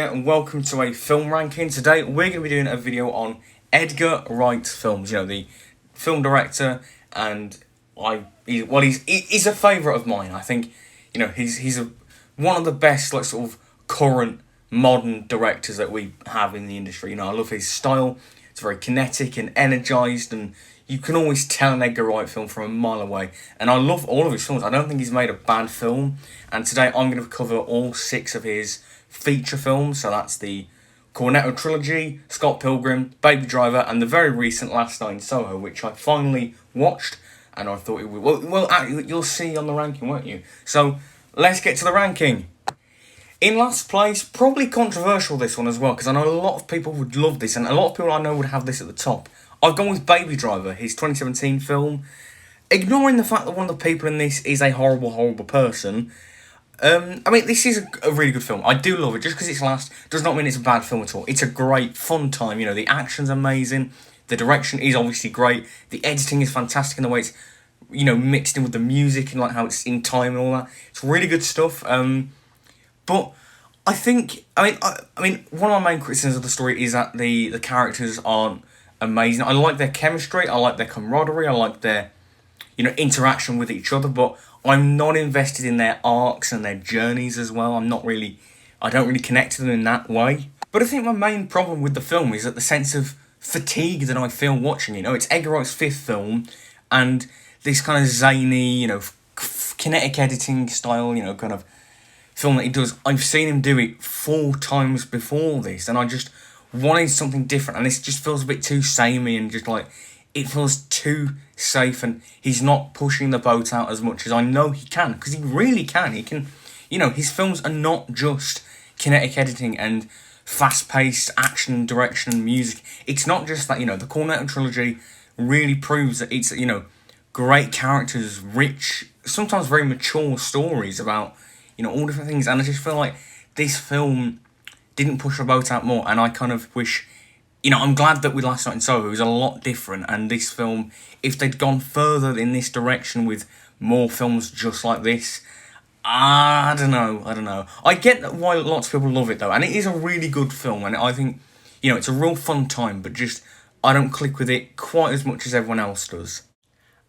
here and welcome to a film ranking. Today we're going to be doing a video on Edgar Wright films, the film director, and he's a favourite of mine. I think, he's one of the best sort of current modern directors that we have in the industry. I love his style. It's very kinetic and energised, and you can always tell an Edgar Wright film from a mile away. And I love all of his films. I don't think he's made a bad film. And today I'm going to cover all 6 of his feature films. So that's the Cornetto trilogy, Scott Pilgrim, Baby Driver, and the very recent Last Night in Soho, which I finally watched. And I thought it would... you'll see on the ranking, won't you? So let's get to the ranking. In last place, probably controversial this one as well, because I know a lot of people would love this, and a lot of people I know would have this at the top. I've gone with Baby Driver, his 2017 film. Ignoring the fact that one of the people in this is a horrible, horrible person. This is a really good film. I do love it. Just because it's last does not mean it's a bad film at all. It's a great, fun time. The action's amazing. The direction is obviously great. The editing is fantastic in the way it's, mixed in with the music and how it's in time and all that. It's really good stuff. But I think, one of my main criticisms of the story is that the characters aren't amazing. I like their chemistry, I like their camaraderie, I like their, interaction with each other, but I'm not invested in their arcs and their journeys as well. I don't really connect to them in that way. But I think my main problem with the film is that the sense of fatigue that I feel watching it. It's Edgar Wright's 5th film, and this kind of zany, kinetic editing style, kind of film that he does. I've seen him do it 4 times before this, and I just wanted something different, and this just feels a bit too samey and just it feels too safe, and he's not pushing the boat out as much as I know he can, because he really can. He can, his films are not just kinetic editing and fast-paced action, direction, and music. It's not just that, the Cornetto trilogy really proves that it's, great characters, rich, sometimes very mature stories about, all different things, and I just feel like this film didn't push the boat out more, and I kind of wish, I'm glad that with Last Night in Soho it was a lot different, and this film, if they'd gone further in this direction with more films just like this, I don't know. I get that why lots of people love it though, and it is a really good film, and I think, it's a real fun time, but just, I don't click with it quite as much as everyone else does.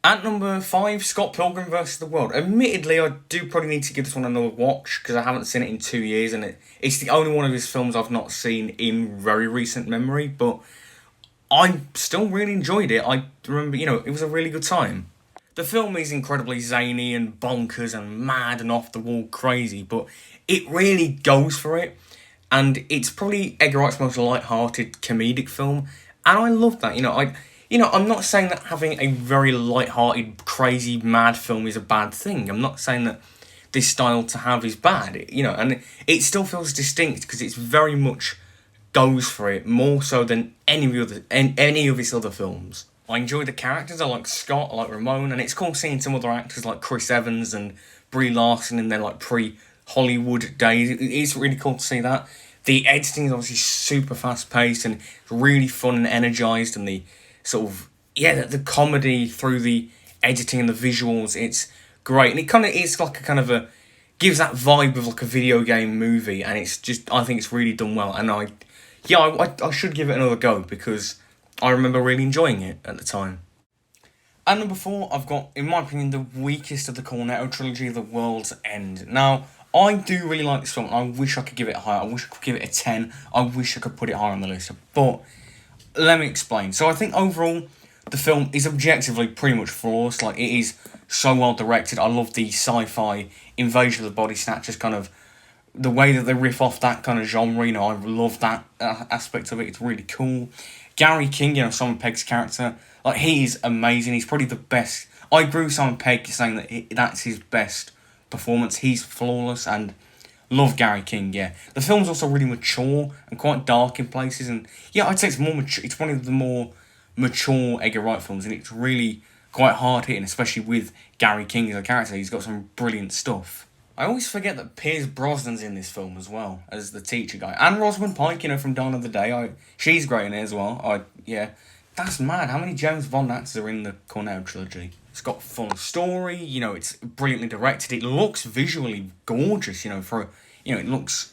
At number 5, Scott Pilgrim vs. the World. Admittedly, I do probably need to give this one another watch, because I haven't seen it in 2 years, and it's the only one of his films I've not seen in very recent memory, but I still really enjoyed it. I remember, it was a really good time. The film is incredibly zany and bonkers and mad and off-the-wall crazy, but it really goes for it, and it's probably Edgar Wright's most light-hearted comedic film, and I love that. I'm not saying that having a very light-hearted, crazy, mad film is a bad thing. I'm not saying that this style to have is bad, and it still feels distinct because it's very much goes for it, more so than any of his other films. I enjoy the characters. I like Scott, I like Ramon, and it's cool seeing some other actors like Chris Evans and Brie Larson in their pre-Hollywood days. It's really cool to see that. The editing is obviously super fast-paced and really fun and energised, and the sort of, the comedy through the editing and the visuals, it's great. And it kind of is gives that vibe of a video game movie, and it's just, I think it's really done well. And I should give it another go, because I remember really enjoying it at the time. At number 4, I've got, in my opinion, the weakest of the Cornetto trilogy, The World's End. Now, I do really like this film. I wish I could give it higher. I wish I could give it a 10. I wish I could put it higher on the list. But let me explain. So I think overall, the film is objectively pretty much flawless. It is so well directed. I love the sci-fi invasion of the body snatchers, kind of the way that they riff off that kind of genre. I love that aspect of it. It's really cool. Gary King, Simon Pegg's character, he is amazing. He's probably the best. I agree with Simon Pegg saying that that's his best performance. He's flawless, and love Gary King, yeah. The film's also really mature and quite dark in places, and I'd say it's more mature. It's one of the more mature Edgar Wright films, and it's really quite hard hitting, especially with Gary King as a character. He's got some brilliant stuff. I always forget that Pierce Brosnan's in this film as well as the teacher guy, and Rosamund Pike, from Dawn of the Day. She's great in it as well. That's mad. How many James Bond actors are in the Cornetto trilogy? It's got a fun story, it's brilliantly directed. It looks visually gorgeous, it looks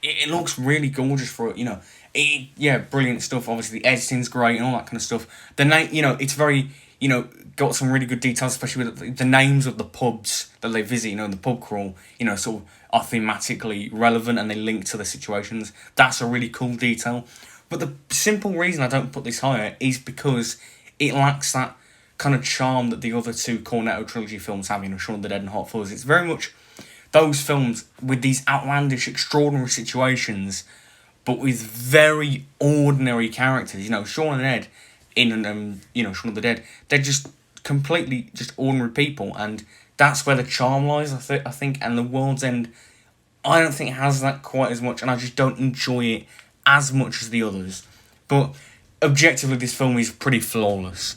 it looks really gorgeous for it, you know. Yeah, brilliant stuff. Obviously, the editing's great and all that kind of stuff. The name, you know, it's very, you know, got some really good details, especially with the names of the pubs that they visit. You know, the pub crawl, you know, sort of are thematically relevant and they link to the situations. That's a really cool detail. But the simple reason I don't put this higher is because it lacks that kind of charm that the other two Cornetto trilogy films have, you know, Shaun of the Dead and Hot Fuzz. It's very much those films with these outlandish, extraordinary situations, but with very ordinary characters. You know, Shaun of the Dead you know, Shaun of the Dead, they're just completely just ordinary people, and that's where the charm lies. I think, and The World's End, I don't think it has that quite as much, and I just don't enjoy it as much as the others. But objectively, this film is pretty flawless.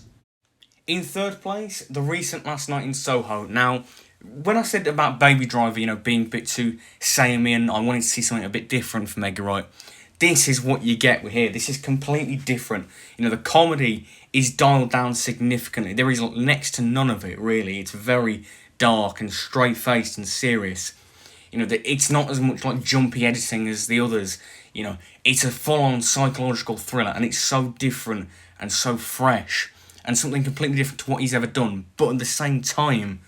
In third place, the recent Last Night in Soho. Now, when I said about Baby Driver, you know, being a bit too samey and I wanted to see something a bit different from Edgar Wright, this is what you get with here. This is completely different. You know, the comedy is dialed down significantly. There is next to none of it, really. It's very dark and straight-faced and serious. You know, it's not as much like jumpy editing as the others. You know, it's a full-on psychological thriller, and it's so different and so fresh and something completely different to what he's ever done. But at the same time,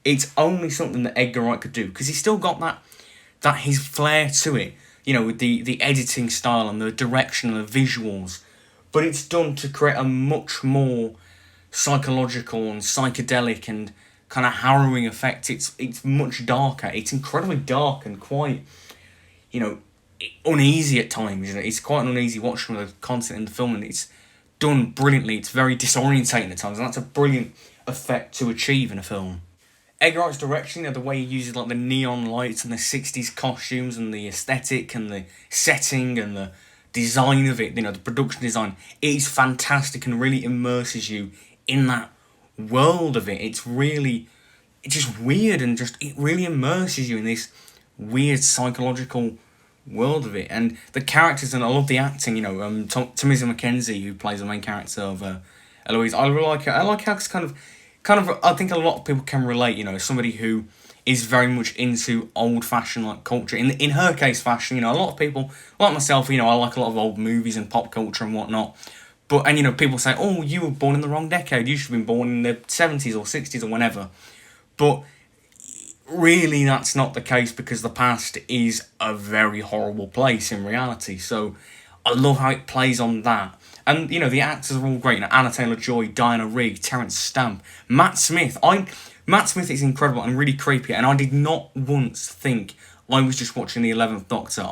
it's only something that Edgar Wright could do, because he's still got that his flair to it, you know, with the editing style and the direction and the visuals. But it's done to create a much more psychological and psychedelic and kind of harrowing effect. It's much darker. It's incredibly dark and quite, you know, uneasy at times. You know, it's quite an uneasy watch from the content in the film, and it's done brilliantly. It's very disorientating at times, and that's a brilliant effect to achieve in a film. Edgar Wright's direction, you know, the way he uses like the neon lights and the 60s costumes and the aesthetic and the setting and the design of it, you know, the production design, it is fantastic and really immerses you in that world of it. It's just weird, and just it really immerses you in this weird psychological world of it. And the characters, and I love the acting, you know, Tamisa Mackenzie, who plays the main character of Eloise, I really like her. I like how it's kind of, I think a lot of people can relate, you know, somebody who is very much into old-fashioned like culture. In her case, fashion, you know, a lot of people, like myself, you know, I like a lot of old movies and pop culture and whatnot. But, and, you know, people say, oh, you were born in the wrong decade. You should have been born in the 70s or 60s or whenever. But really, that's not the case, because the past is a very horrible place in reality. So I love how it plays on that. And, you know, the actors are all great. You know, Anna Taylor-Joy, Diana Rigg, Terence Stamp, Matt Smith. Matt Smith is incredible and really creepy, and I did not once think I was just watching the 11th Doctor.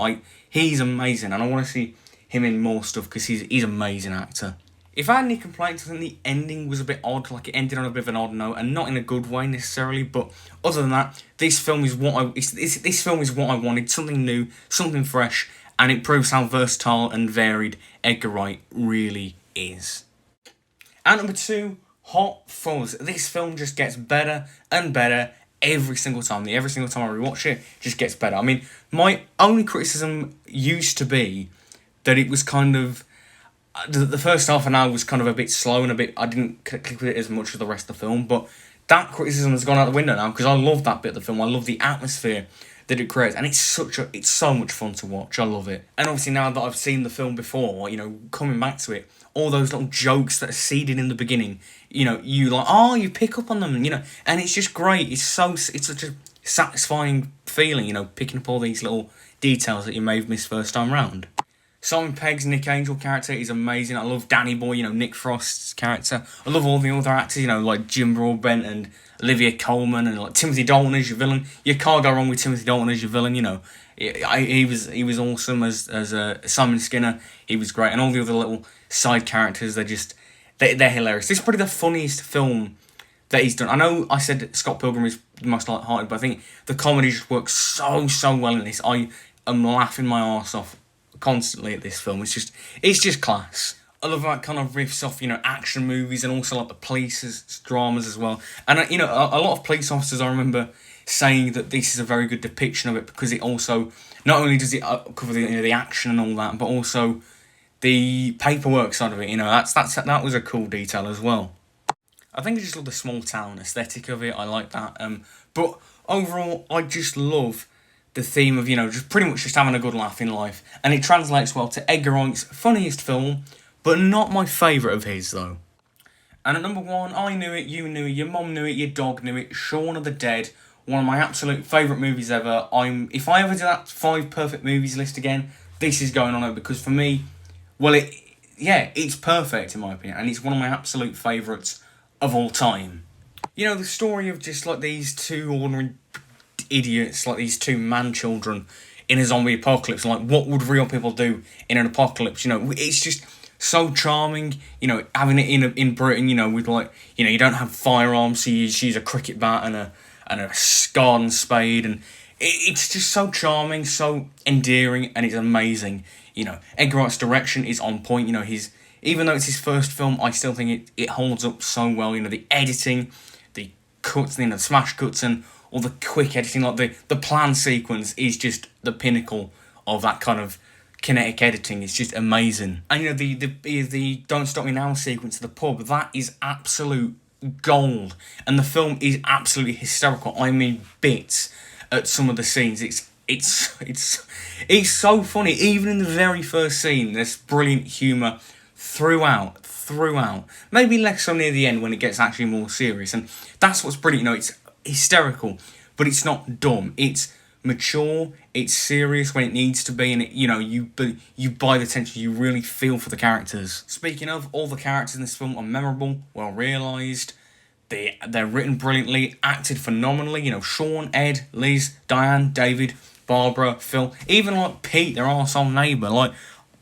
He's amazing, and I want to see him in more stuff, because he's an amazing actor. If I had any complaints, I think the ending was a bit odd. Like, it ended on a bit of an odd note, and not in a good way necessarily. But other than that, this film is what I wanted. Something new, something fresh, and it proves how versatile and varied Edgar Wright really is. And number 2, Hot Fuzz. This film just gets better and better every single time. Every single time I rewatch it, just gets better. I mean, my only criticism used to be that it was kind of, the first half an hour was kind of a bit slow and I didn't click with it as much as the rest of the film, but that criticism has gone out the window now, because I love that bit of the film. I love the atmosphere that it creates, and it's so much fun to watch. I love it. And obviously, now that I've seen the film before, you know, coming back to it, all those little jokes that are seeded in the beginning, you know, you pick up on them, you know, and it's just great. It's such a satisfying feeling, you know, picking up all these little details that you may have missed first time round. Simon Pegg's Nick Angel character is amazing. I love Danny Boy, you know, Nick Frost's character. I love all the other actors, you know, like Jim Broadbent and Olivia Colman, and like Timothy Dalton as your villain. You can't go wrong with Timothy Dalton as your villain, you know. He was awesome as Simon Skinner. He was great, and all the other little side characters, they're hilarious. This is probably the funniest film that he's done. I know I said Scott Pilgrim is the most light-hearted, but I think the comedy just works so well in this. I am laughing my arse off constantly at this film. It's just class. I love that kind of riffs off, you know, action movies, and also like the police dramas as well. And you know, a lot of police officers, I remember saying that this is a very good depiction of it, because it also, not only does it cover the action and all that, but also the paperwork side of it. You know, that was a cool detail as well. I think I just love the small town aesthetic of it. I like that. But overall, I just love the theme of, just pretty much just having a good laugh in life. And it translates well to Edgar Wright's funniest film, but not my favourite of his, though. And at number 1, I knew it, you knew it, your mum knew it, your dog knew it, Shaun of the Dead, one of my absolute favourite movies ever. If I ever do that 5 perfect movies list again, this is going on it, because for me, well, it's perfect in my opinion, and it's one of my absolute favourites of all time. The story of just like these two ordinary idiots, like these two man-children in a zombie apocalypse, like what would real people do in an apocalypse, it's just so charming, having it in Britain, with like, you don't have firearms, so you use a cricket bat and a garden spade, and it's just so charming, so endearing, and it's amazing. Edgar Wright's direction is on point. Even though it's his first film, I still think it holds up so well. The editing, the cuts, the smash cuts, and all the quick editing, like the plan sequence is just the pinnacle of that kind of kinetic editing. It's just amazing. And the Don't Stop Me Now sequence at the pub, that is absolute gold, and the film is absolutely hysterical. I mean, bits at some of the scenes. It's so funny. Even in the very first scene, there's brilliant humour throughout. Maybe less so near the end when it gets actually more serious, and that's what's brilliant. It's hysterical, but it's not dumb. It's mature. It's serious when it needs to be, and you buy the tension. You really feel for the characters. Speaking of, all the characters in this film are memorable, well realised. They're written brilliantly, acted phenomenally. Sean, Ed, Liz, Diane, David, Barbara, Phil, even like Pete, their arsehole neighbour. Like,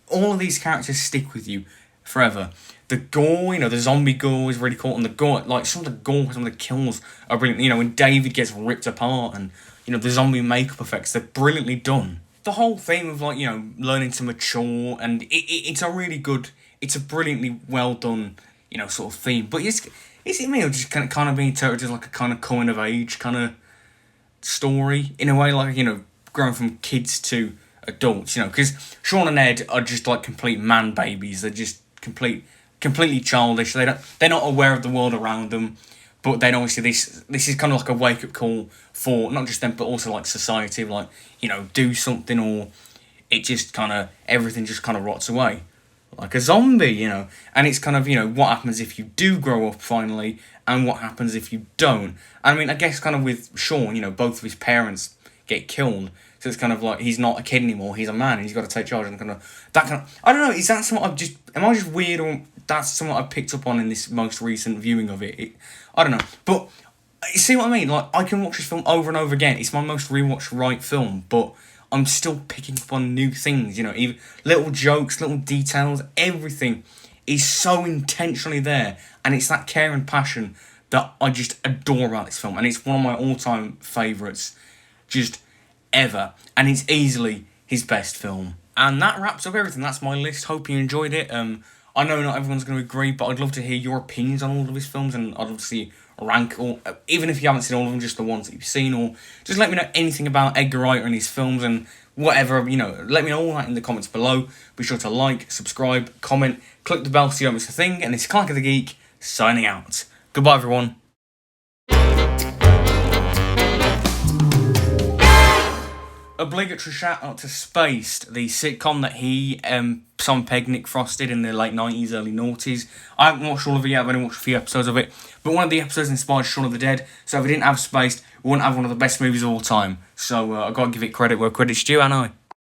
all of these characters stick with you forever. The gore, the zombie gore is really cool, and the gore, like some of the gore, some of the kills are brilliant. When David gets ripped apart, and the zombie makeup effects, they're brilliantly done. The whole theme of like learning to mature, and it's a really good, it's a brilliantly well done sort of theme. But is it me, or just kind of being interpreted as like a kind of coming of age kind of story in a way, like growing from kids to adults, because Sean and Ed are just like complete man babies. They're just completely childish. They're not aware of the world around them, but then obviously this is kind of like a wake up call for not just them but also like society, like do something, or it just kind of everything just kind of rots away like a zombie, and it's kind of what happens if you do grow up finally, and what happens if you don't. I mean, I guess kind of with Sean, both of his parents get killed. So it's kind of like he's not a kid anymore, he's a man, and he's got to take charge, and I don't know, is that something am I just weird, or that's something I picked up on in this most recent viewing of it? I don't know, but you see what I mean? Like, I can watch this film over and over again. It's my most rewatched Wright film, but I'm still picking up on new things, even little jokes, little details, everything is so intentionally there, and it's that care and passion that I just adore about this film, and it's one of my all-time favourites, just ever, and it's easily his best film. And that wraps up everything. That's my list. Hope you enjoyed it. I know not everyone's going to agree, but I'd love to hear your opinions on all of his films, and I'd love to see a rank, or even if you haven't seen all of them, just the ones that you've seen, or just let me know anything about Edgar Wright and his films, and whatever, let me know all that in the comments below. Be sure to like, subscribe, comment, click the bell so you don't miss a thing, and it's Clark of the Geek, signing out. Goodbye, everyone. Obligatory shout out to Spaced, the sitcom that Simon Pegg, Nick Frost did in the late 90s, early noughties. I haven't watched all of it yet, I've only watched a few episodes of it, but one of the episodes inspired Shaun of the Dead, so if we didn't have Spaced, we wouldn't have one of the best movies of all time. So I've got to give it credit where credit's due, and I.